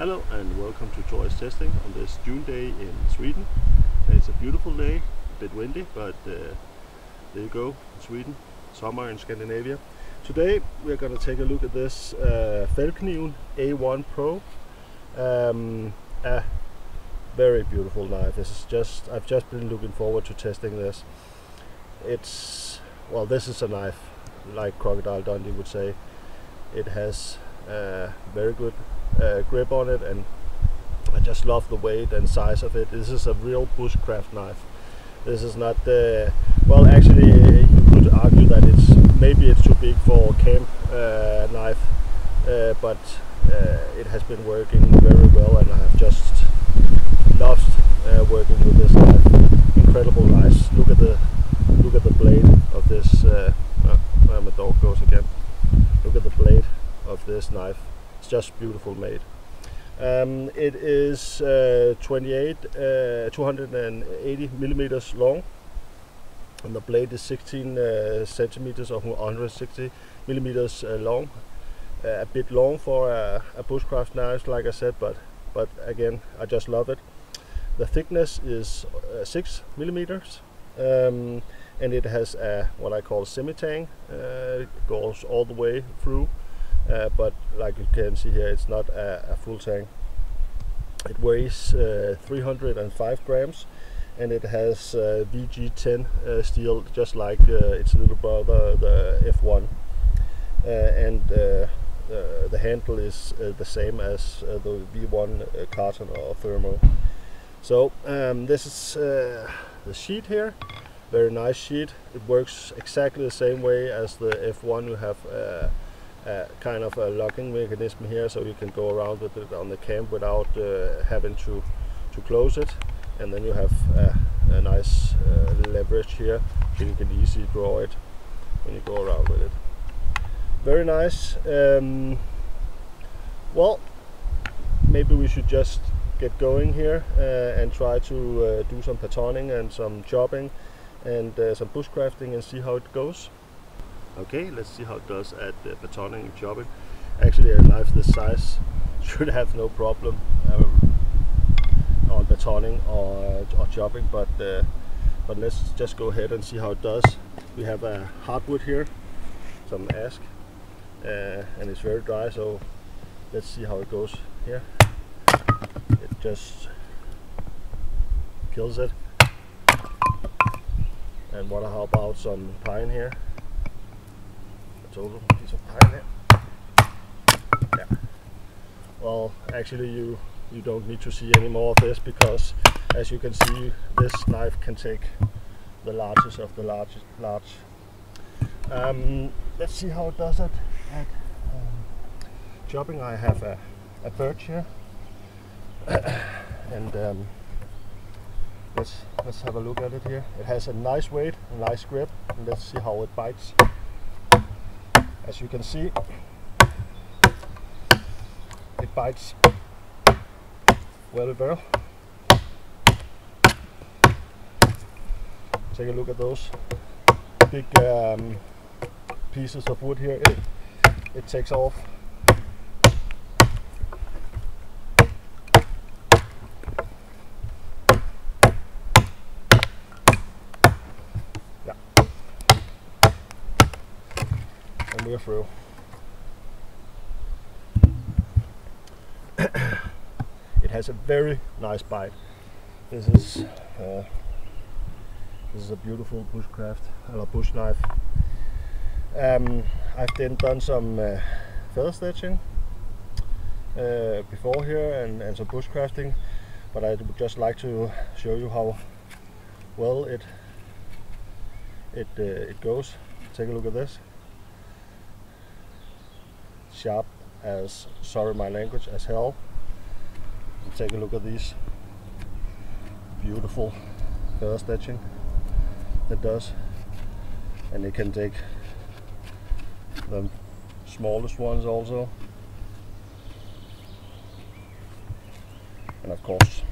Hello and welcome to Toys Testing on this June day in Sweden. It's a beautiful day, a bit windy, but there you go, Sweden, summer in Scandinavia. Today we're going to take a look at this Fällkniven A1 Pro. A very beautiful knife. I've just been looking forward to testing this. This is a knife like Crocodile Dundee would say. It has very good grip on it, and I just love the weight and size of it. This is a real bushcraft knife. This is not actually you could argue that maybe it's too big for a camp knife, but it has been working very well, and I have just loved working with this knife. Incredible nice. Look at the blade of this. Where my dog goes again. Look at the blade of this knife. It's just beautiful made. It is 280 millimeters long, and the blade is 16 centimeters or 160 millimeters long. A bit long for a bushcraft knife, like I said, but again, I just love it. The thickness is 6 millimeters, and it has what I call semi-tang. It goes all the way through. But like you can see here, it's not a full tang. It weighs 305 grams, and it has VG10 steel, just like its little brother, the F1. The handle is the same as the V1 carton or thermo. So this is the sheet here. Very nice sheet. It works exactly the same way as the F1. You have kind of a locking mechanism here, so you can go around with it on the camp without having to close it, and then you have a nice leverage here, so you can easily draw it when you go around with it. Very nice. Well, maybe we should just get going here and try to do some patterning and some chopping and some bushcrafting and see how it goes. Okay, let's see how it does at patterning and chopping. Actually, a knife this size should have no problem on patterning or chopping, but let's just go ahead and see how it does. We have a hardwood here, some ash, and it's very dry, so let's see how it goes here. It just kills it. And how about some pine here? Total piece of pine there. Yeah. Well, actually you don't need to see any more of this, because as you can see, this knife can take the largest of the large. Let's see how it does it at chopping. I have a birch here, and let's have a look at it here. It has a nice weight, a nice grip, and let's see how it bites. As you can see, it bites very well. Take a look at those big pieces of wood here. It takes off. And we're through. It has a very nice bite. This is a beautiful bushcraft or bush knife. I've then done some feather stitching before here and some bushcrafting, but I would just like to show you how well it goes. Take a look at this. Sharp as, sorry my language, as hell. Take a look at these beautiful feather stitching it does, and it can take the smallest ones also, and of course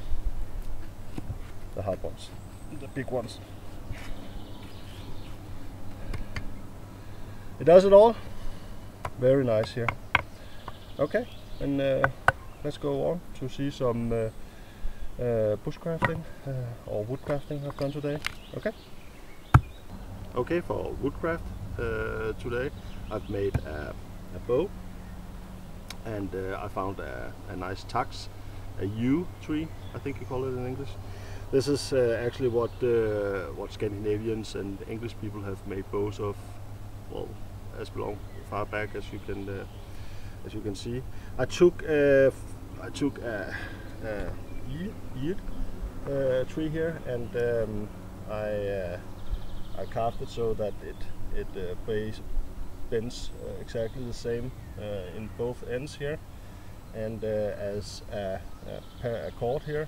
the hard ones, the big ones. It does it all. Very nice here. Okay, and let's go on to see some bushcrafting or woodcrafting I've done today. Okay, for woodcraft today I've made a bow, and I found a nice tax, a yew tree, I think you call it in English. This is actually what Scandinavians and English people have made bows of, well, as far back as you can see. I took a yew tree here, and I carved it so that it bends exactly the same in both ends here, and as a cord here.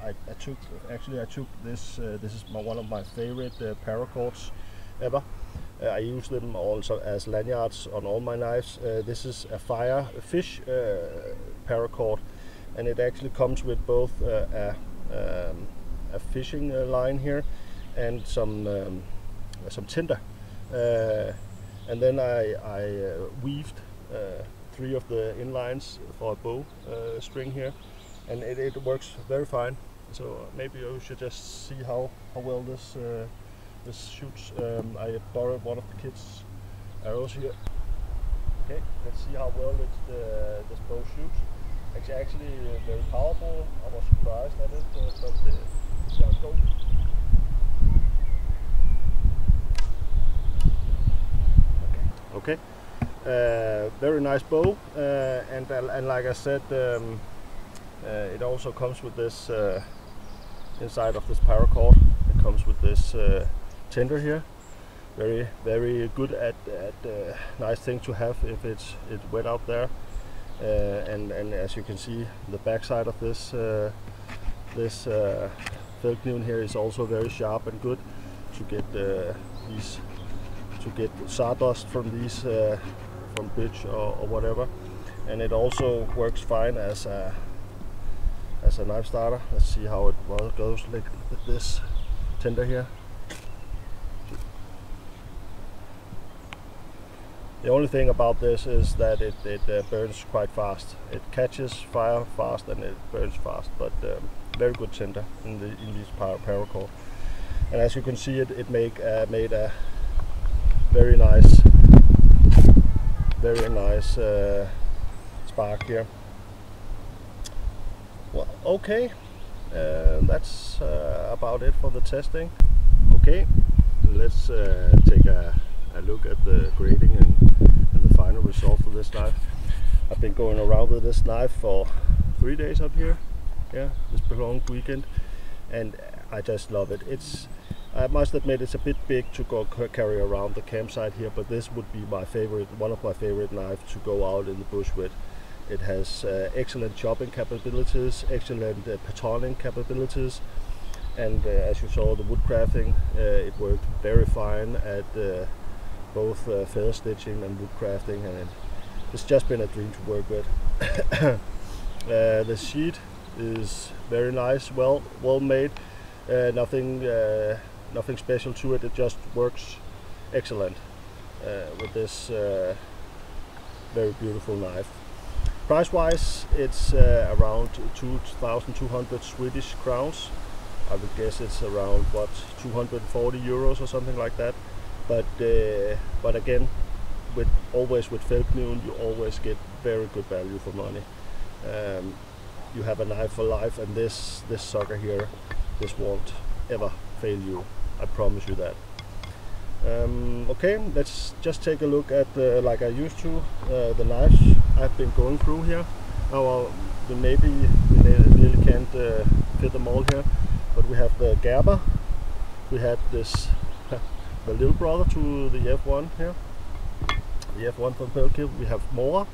I took this. This is one of my favorite paracords ever. I use them also as lanyards on all my knives. This is a fish paracord, and it actually comes with both a fishing line here and some tinder. And then I weaved 3 of the inlines for a bow string here, and it works very fine. So maybe you should just see how well this shoots. I borrowed one of the kids' arrows here. Okay, let's see how well this bow shoots. It's actually very powerful. I was surprised at it, but see how it goes. Okay, very nice bow, and like I said, it also comes with this inside of this paracord. It comes with this tinder here. Very good at nice thing to have if it's wet out there. And as you can see, the back side of this Feldkniven here is also very sharp and good to get sawdust from these from pitch or whatever. And it also works fine as a knife starter. Let's see how it goes like with this tinder here. The only thing about this is that it burns quite fast. It catches fire fast and it burns fast, but very good tinder in these paracord. And as you can see, it made a very nice spark here. Well, okay, that's about it for the testing. Okay, let's take a look at the grading and the final result for this knife. I've been going around with this knife for 3 days up here. Yeah, this prolonged weekend, and I just love it. I must admit it's a bit big to go carry around the campsite here, but this would be one of my favorite knives to go out in the bush with. It has excellent chopping capabilities, excellent patterning capabilities, and as you saw, the wood crafting, it worked very fine at both feather stitching and wood crafting, and it's just been a dream to work with. The sheet is very nice, well made. Nothing special to it. It just works excellent with this very beautiful knife. Price wise, it's around 2,200 Swedish crowns. I would guess it's around 240 euros or something like that. But again, always with Feldkniven, you always get very good value for money. You have a knife for life, and this sucker here, this won't ever fail you. I promise you that. Okay, let's just take a look at like I used to, the knives I've been going through here. Now we really can't fit them all here, but we have the Gerber. We had this the little brother to the F1 here, the F1 from Feldkniven. We have Mora.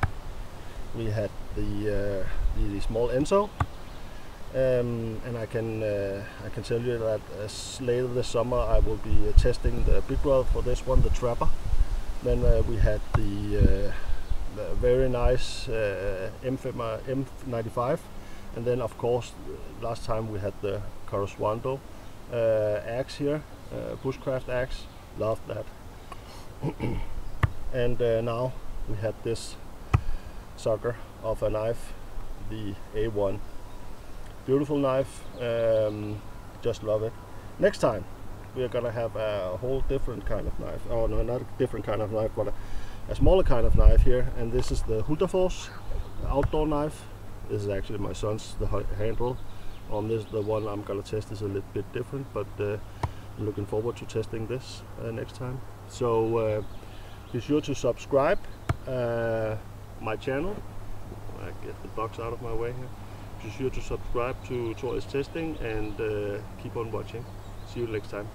We had the small Enzo. And I can tell you that later this summer I will be testing the big brother for this one, the Trapper. Then we had the very nice M95, and then of course last time we had the Coroswando axe here, bushcraft axe. Loved that. And now we had this sucker of a knife, the A1. Beautiful knife, just love it. Next time we are gonna have a whole different kind of knife. Oh no, not a different kind of knife, but a smaller kind of knife here. And this is the Hultafors outdoor knife. This is actually my son's, the handle on this. The one I'm gonna test is a little bit different, but I'm looking forward to testing this next time. So be sure to subscribe my channel. I get the box out of my way here. Be sure to subscribe to Thor is Testing and keep on watching. See you next time.